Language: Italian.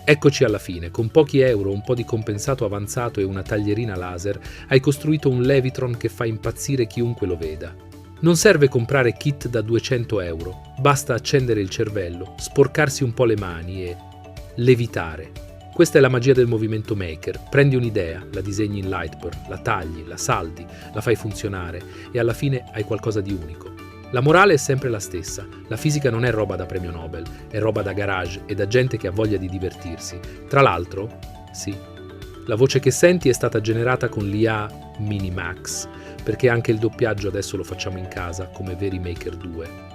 Eccoci alla fine, con pochi euro, un po' di compensato avanzato e una taglierina laser, hai costruito un Levitron che fa impazzire chiunque lo veda. Non serve comprare kit da 200 euro, basta accendere il cervello, sporcarsi un po' le mani e levitare. Questa è la magia del movimento maker. Prendi un'idea, la disegni in Lightburn, la tagli, la saldi, la fai funzionare e alla fine hai qualcosa di unico. La morale è sempre la stessa. La fisica non è roba da premio Nobel, è roba da garage e da gente che ha voglia di divertirsi. Tra l'altro, sì, la voce che senti è stata generata con l'IA Minimax, perché anche il doppiaggio adesso lo facciamo in casa come veri Maker 2.